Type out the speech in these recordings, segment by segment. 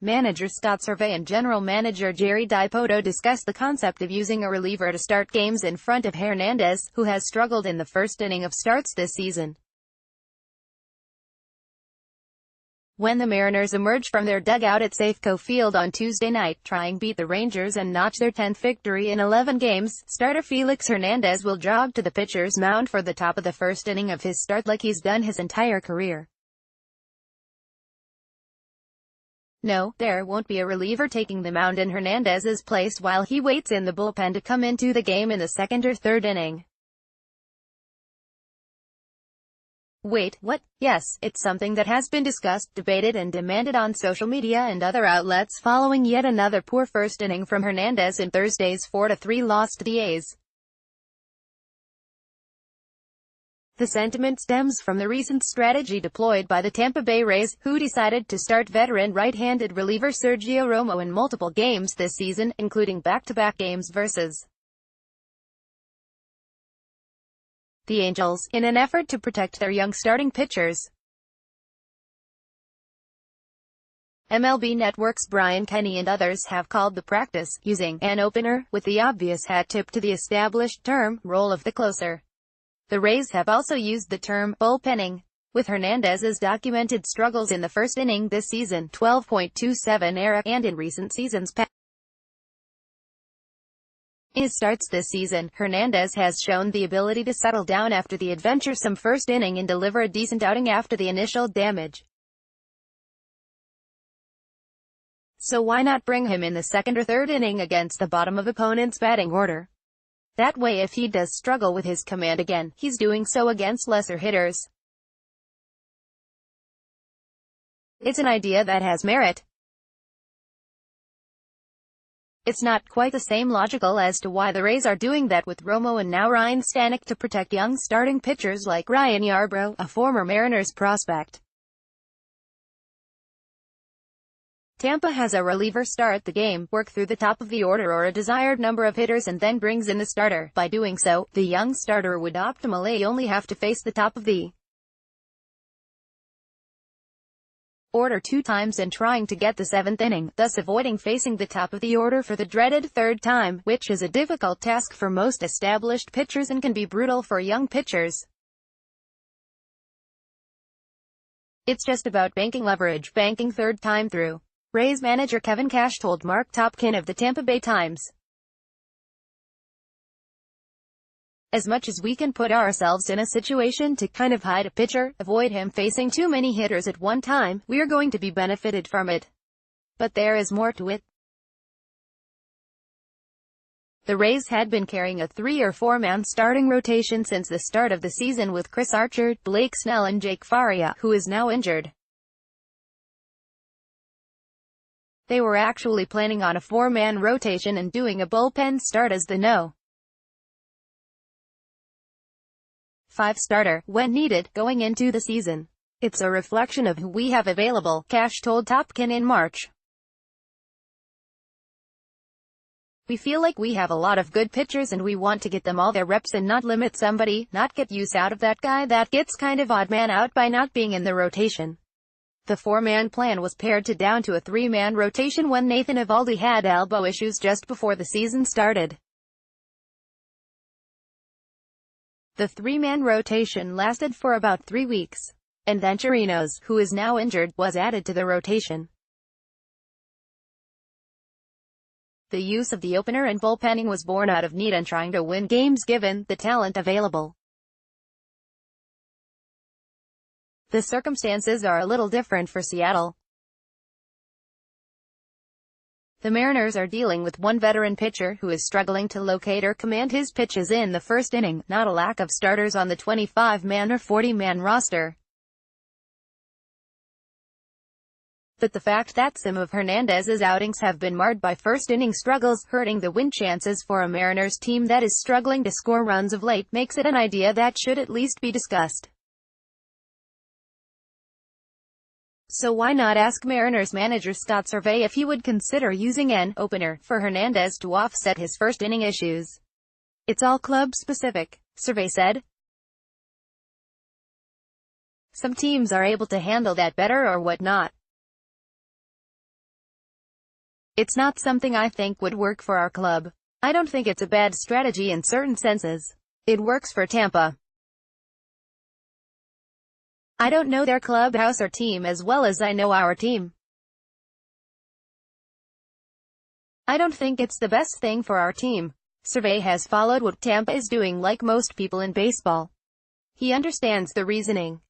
Manager Scott Survey and General Manager Jerry Dipoto discussed the concept of using a reliever to start games in front of Hernandez, who has struggled in the first inning of starts this season. When the Mariners emerged from their dugout at Safeco Field on Tuesday night, trying beat the Rangers and notch their 10th victory in 11 games, starter Felix Hernandez will jog to the pitcher's mound for the top of the first inning of his start like he's done his entire career. No, there won't be a reliever taking the mound in Hernandez's place while he waits in the bullpen to come into the game in the second or third inning. Wait, what? Yes, it's something that has been discussed, debated and demanded on social media and other outlets following yet another poor first inning from Hernandez in Thursday's 4-3 loss to the A's. The sentiment stems from the recent strategy deployed by the Tampa Bay Rays, who decided to start veteran right-handed reliever Sergio Romo in multiple games this season, including back-to-back games versus the Angels, in an effort to protect their young starting pitchers. MLB Network's Brian Kenny and others have called the practice, using an opener, with the obvious hat tip to the established term, role of the closer. The Rays have also used the term, bullpenning, with Hernandez's documented struggles in the first inning this season, 12.27 ERA, and in recent seasons past. In his starts this season, Hernandez has shown the ability to settle down after the adventuresome first inning and deliver a decent outing after the initial damage. So why not bring him in the second or third inning against the bottom of opponent's batting order? That way, if he does struggle with his command again, he's doing so against lesser hitters. It's an idea that has merit. It's not quite the same logical as to why the Rays are doing that with Romo and now Ryan Stanek to protect young starting pitchers like Ryan Yarbrough, a former Mariners prospect. Tampa has a reliever start the game, work through the top of the order or a desired number of hitters and then brings in the starter. By doing so, the young starter would optimally only have to face the top of the order 2 times and trying to get the 7th inning, thus avoiding facing the top of the order for the dreaded 3rd time, which is a difficult task for most established pitchers and can be brutal for young pitchers. It's just about banking leverage, banking 3rd time through. Rays manager Kevin Cash told Mark Topkin of the Tampa Bay Times. As much as we can put ourselves in a situation to kind of hide a pitcher, avoid him facing too many hitters at one time, we're going to be benefited from it. But there is more to it. The Rays had been carrying a 3- or 4-man starting rotation since the start of the season with Chris Archer, Blake Snell and Jake Faria, who is now injured. They were actually planning on a 4-man rotation and doing a bullpen start as the No. 5 starter, when needed, going into the season. It's a reflection of who we have available, Cash told Topkin in March. We feel like we have a lot of good pitchers and we want to get them all their reps and not limit somebody, not get use out of that guy that gets kind of odd man out by not being in the rotation. The 4-man plan was pared down to a 3-man rotation when Nathan Eovaldi had elbow issues just before the season started. The 3-man rotation lasted for about 3 weeks. And then Chirinos, who is now injured, was added to the rotation. The use of the opener and bullpenning was born out of need and trying to win games given the talent available. The circumstances are a little different for Seattle. The Mariners are dealing with one veteran pitcher who is struggling to locate or command his pitches in the first inning, not a lack of starters on the 25-man or 40-man roster. But the fact that some of Hernandez's outings have been marred by first-inning struggles, hurting the win chances for a Mariners team that is struggling to score runs of late, makes it an idea that should at least be discussed. So why not ask Mariners manager Scott Survey if he would consider using an opener for Hernandez to offset his first-inning issues? It's all club-specific, Survey said. Some teams are able to handle that better or whatnot. It's not something I think would work for our club. I don't think it's a bad strategy in certain senses. It works for Tampa. I don't know their clubhouse or team as well as I know our team. I don't think it's the best thing for our team. Survey has followed what Tampa is doing like most people in baseball. He understands the reasoning.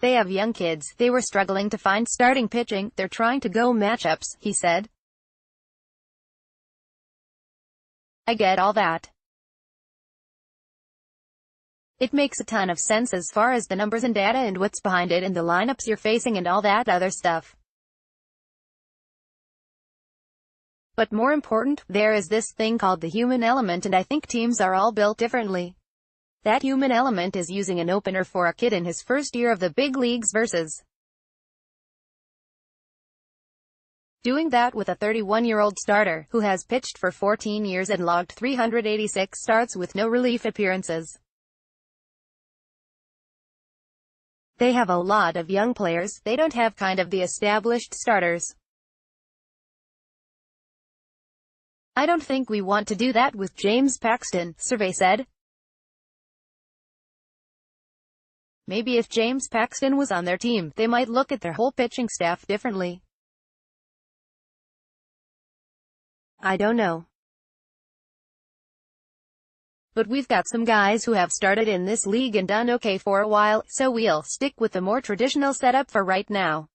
They have young kids, they were struggling to find starting pitching, they're trying to go matchups, he said. I get all that. It makes a ton of sense as far as the numbers and data and what's behind it and the lineups you're facing and all that other stuff. But more important, there is this thing called the human element, and I think teams are all built differently. That human element is using an opener for a kid in his first year of the big leagues versus doing that with a 31-year-old starter, who has pitched for 14 years and logged 386 starts with no relief appearances. They have a lot of young players, they don't have kind of the established starters. I don't think we want to do that with James Paxton, Survey said. Maybe if James Paxton was on their team, they might look at their whole pitching staff differently. I don't know. But we've got some guys who have started in this league and done okay for a while, so we'll stick with the more traditional setup for right now.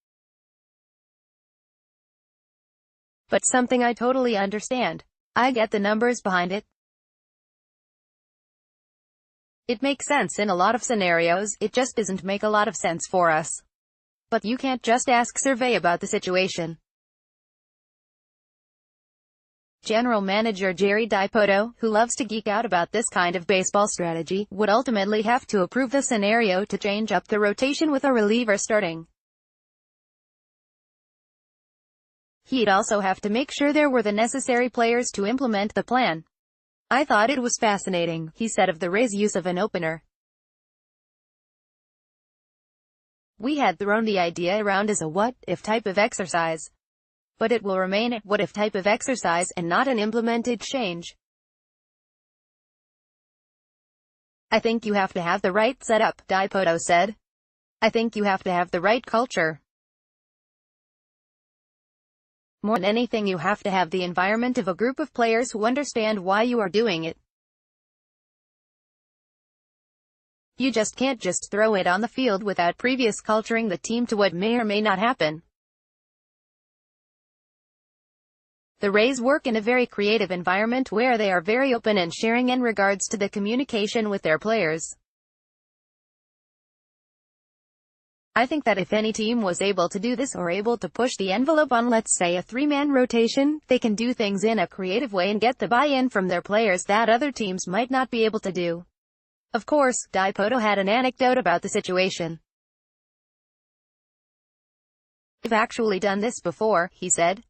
But something I totally understand. I get the numbers behind it. It makes sense in a lot of scenarios, it just doesn't make a lot of sense for us. But you can't just ask Survey about the situation. General Manager Jerry Dipoto, who loves to geek out about this kind of baseball strategy, would ultimately have to approve the scenario to change up the rotation with a reliever starting. He'd also have to make sure there were the necessary players to implement the plan. I thought it was fascinating, he said of the Rays' use of an opener. We had thrown the idea around as a what-if type of exercise. But it will remain a what-if type of exercise and not an implemented change. I think you have to have the right setup, Dipoto said. I think you have to have the right culture. More than anything, you have to have the environment of a group of players who understand why you are doing it. You just can't just throw it on the field without previous culturing the team to what may or may not happen. The Rays work in a very creative environment where they are very open and sharing in regards to the communication with their players. I think that if any team was able to do this or able to push the envelope on, let's say, a three-man rotation, they can do things in a creative way and get the buy-in from their players that other teams might not be able to do. Of course, Dipoto had an anecdote about the situation. They've actually done this before, he said.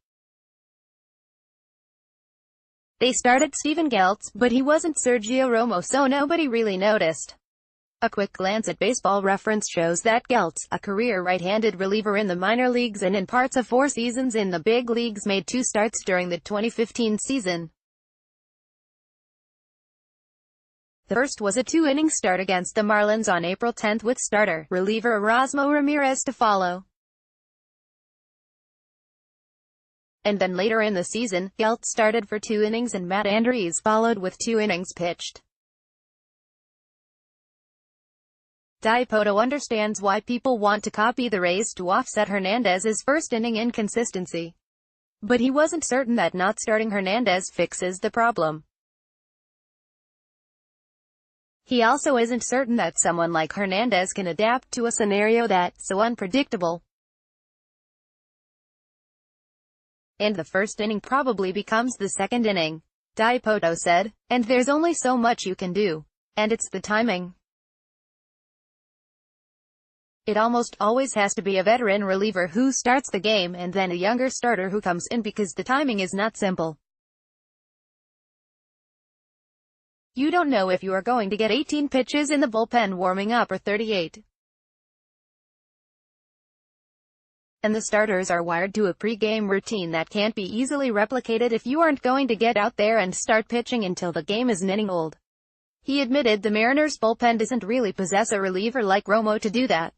They started Steven Geltz, but he wasn't Sergio Romo, so nobody really noticed. A quick glance at Baseball Reference shows that Geltz, a career right-handed reliever in the minor leagues and in parts of 4 seasons in the big leagues, made 2 starts during the 2015 season. The first was a 2-inning start against the Marlins on April 10 with starter, reliever Erasmo Ramirez to follow. And then later in the season, Geltz started for 2 innings and Matt Andriese followed with 2 innings pitched. Dipoto understands why people want to copy the Rays to offset Hernandez's first-inning inconsistency. But he wasn't certain that not starting Hernandez fixes the problem. He also isn't certain that someone like Hernandez can adapt to a scenario that's so unpredictable. And the first inning probably becomes the second inning, Dipoto said. And there's only so much you can do. And it's the timing. It almost always has to be a veteran reliever who starts the game and then a younger starter who comes in because the timing is not simple. You don't know if you are going to get 18 pitches in the bullpen warming up or 38. and the starters are wired to a pre-game routine that can't be easily replicated if you aren't going to get out there and start pitching until the game is an inning old. He admitted the Mariners' bullpen doesn't really possess a reliever like Romo to do that.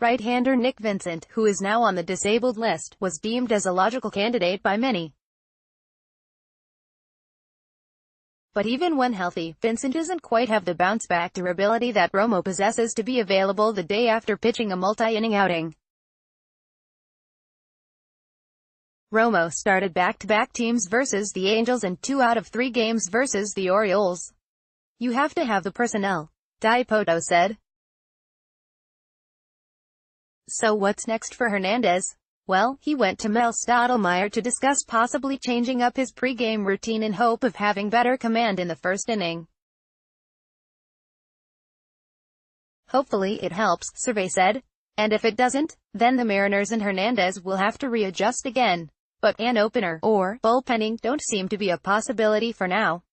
Right-hander Nick Vincent, who is now on the disabled list, was deemed as a logical candidate by many. But even when healthy, Vincent doesn't quite have the bounce-back durability that Romo possesses to be available the day after pitching a multi-inning outing. Romo started back-to-back teams versus the Angels and 2 out of 3 games versus the Orioles. "You have to have the personnel," Dipoto said. So what's next for Hernandez? Well, he went to Mel Stottlemyre to discuss possibly changing up his pre-game routine in hope of having better command in the first inning. "Hopefully it helps," Survey said. "And if it doesn't, then the Mariners and Hernandez will have to readjust again. But an opener, or bullpenning, don't seem to be a possibility for now."